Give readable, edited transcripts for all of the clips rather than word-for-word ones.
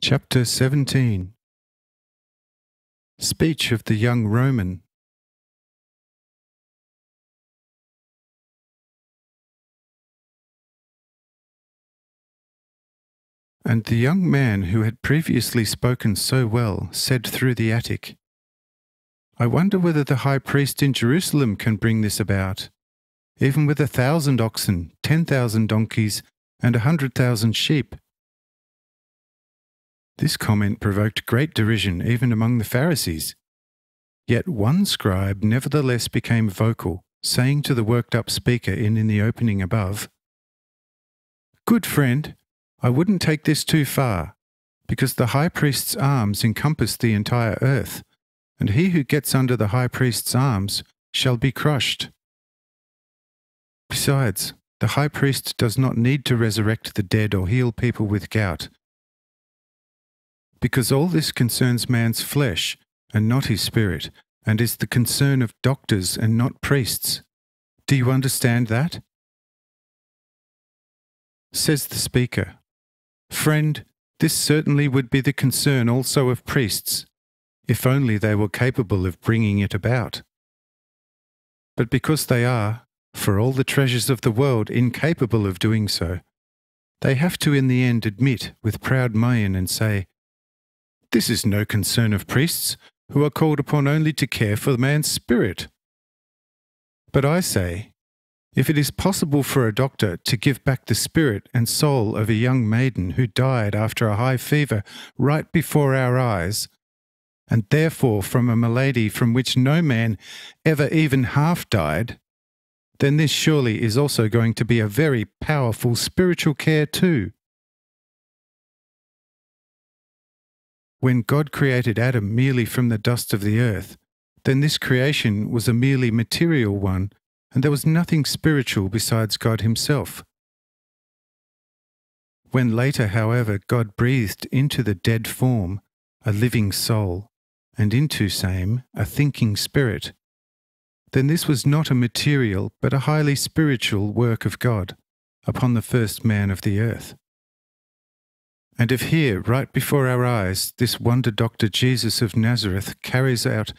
Chapter 17. Speech of the young Roman. And the young man who had previously spoken so well said through the attic, "I wonder whether the high priest in Jerusalem can bring this about, even with 1,000 oxen, 10,000 donkeys, and 100,000 sheep." This comment provoked great derision even among the Pharisees. Yet one scribe nevertheless became vocal, saying to the worked-up speaker in the opening above, "Good friend, I wouldn't take this too far, because the high priest's arms encompass the entire earth, and he who gets under the high priest's arms shall be crushed. Besides, the high priest does not need to resurrect the dead or heal people with gout, because all this concerns man's flesh and not his spirit, and is the concern of doctors and not priests. Do you understand that?" Says the speaker, "Friend, this certainly would be the concern also of priests, if only they were capable of bringing it about. But because they are, for all the treasures of the world, incapable of doing so, they have to in the end admit with proud mien and say, 'This is no concern of priests, who are called upon only to care for man's spirit.' But I say, if it is possible for a doctor to give back the spirit and soul of a young maiden who died after a high fever right before our eyes, and therefore from a malady from which no man ever even half died, then this surely is also going to be a very powerful spiritual care too. When God created Adam merely from the dust of the earth, then this creation was a merely material one, and there was nothing spiritual besides God himself. When later, however, God breathed into the dead form a living soul, and into same a thinking spirit, then this was not a material but a highly spiritual work of God upon the first man of the earth. And if here, right before our eyes, this wonder doctor Jesus of Nazareth carries out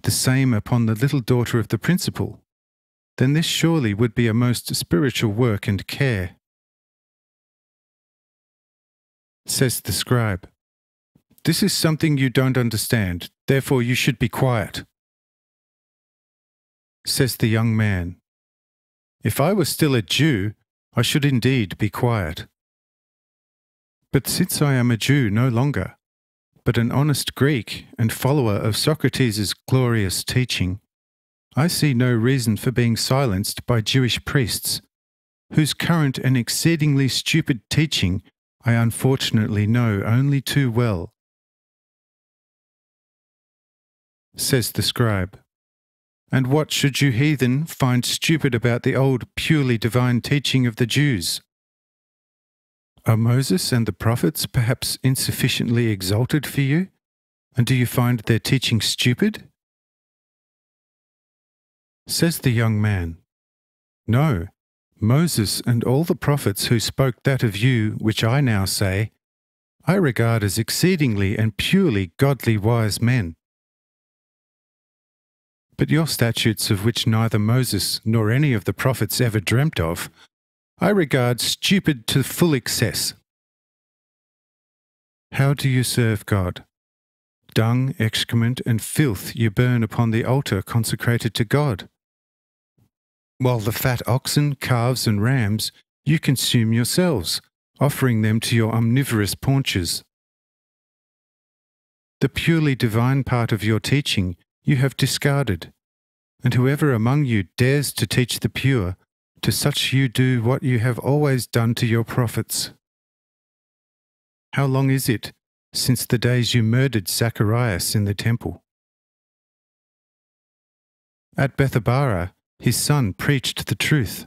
the same upon the little daughter of the principal, then this surely would be a most spiritual work and care." Says the scribe, "This is something you don't understand, therefore you should be quiet." Says the young man, "If I were still a Jew, I should indeed be quiet. But since I am a Jew no longer, but an honest Greek and follower of Socrates' glorious teaching, I see no reason for being silenced by Jewish priests, whose current and exceedingly stupid teaching I unfortunately know only too well." Says the scribe, "And what should you heathen find stupid about the old purely divine teaching of the Jews? Are Moses and the prophets perhaps insufficiently exalted for you, and do you find their teaching stupid?" Says the young man, "No, Moses and all the prophets who spoke that of you which I now say, I regard as exceedingly and purely godly wise men. But your statutes, of which neither Moses nor any of the prophets ever dreamt of, I regard stupid to full excess. How do you serve God? Dung, excrement, and filth you burn upon the altar consecrated to God, while the fat oxen, calves, and rams you consume yourselves, offering them to your omnivorous paunches. The purely divine part of your teaching you have discarded, and whoever among you dares to teach the pure, to such you do what you have always done to your prophets. How long is it since the days you murdered Zacharias in the temple? At Bethabara, his son preached the truth,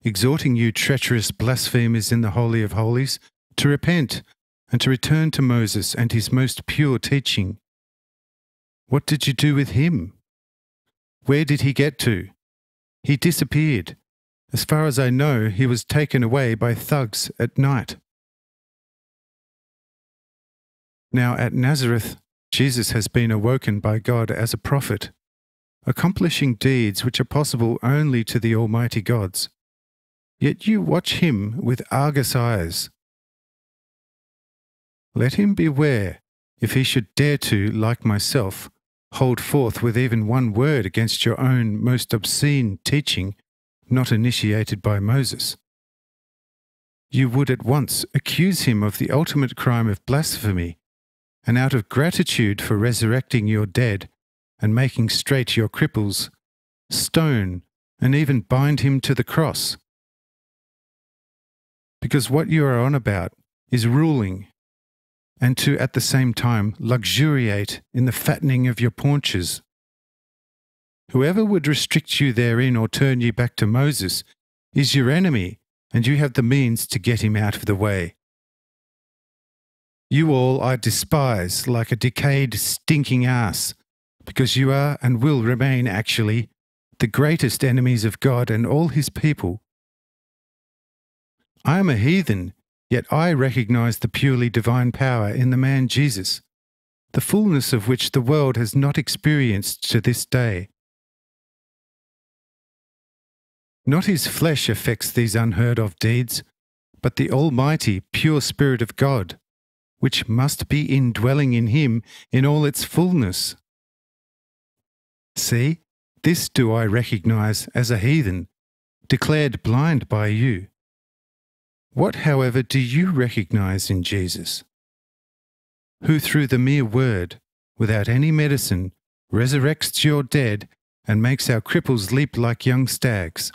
exhorting you treacherous blasphemers in the Holy of Holies to repent and to return to Moses and his most pure teaching. What did you do with him? Where did he get to? He disappeared. As far as I know, he was taken away by thugs at night." Now at Nazareth, Jesus has been awoken by God as a prophet, accomplishing deeds which are possible only to the Almighty gods. Yet you watch him with Argus eyes. Let him beware, if he should dare to, like myself, hold forth with even one word against your own most obscene teaching, not initiated by Moses. You would at once accuse him of the ultimate crime of blasphemy, and out of gratitude for resurrecting your dead and making straight your cripples, stone and even bind him to the cross. Because what you are on about is ruling, and to at the same time luxuriate in the fattening of your paunches. Whoever would restrict you therein or turn you back to Moses is your enemy, and you have the means to get him out of the way. You all I despise like a decayed, stinking ass, because you are and will remain actually the greatest enemies of God and all his people. I am a heathen, yet I recognize the purely divine power in the man Jesus, the fullness of which the world has not experienced to this day. Not his flesh affects these unheard-of deeds, but the almighty, pure Spirit of God, which must be indwelling in him in all its fullness. See, this do I recognize as a heathen, declared blind by you. What, however, do you recognize in Jesus, who through the mere word, without any medicine, resurrects your dead and makes our cripples leap like young stags?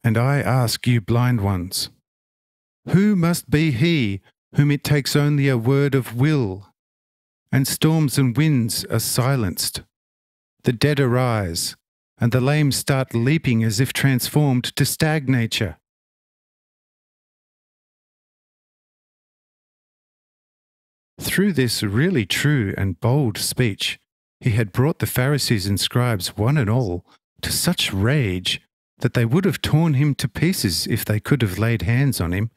And I ask you blind ones, who must be he whom it takes only a word of will, and storms and winds are silenced, the dead arise, and the lame start leaping as if transformed to stag nature? Through this really true and bold speech, he had brought the Pharisees and scribes, one and all, to such rage that they would have torn him to pieces if they could have laid hands on him.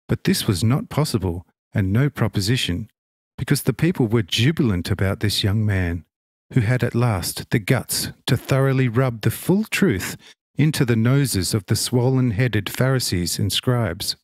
But this was not possible, and no proposition, because the people were jubilant about this young man, who had at last the guts to thoroughly rub the full truth into the noses of the swollen-headed Pharisees and scribes.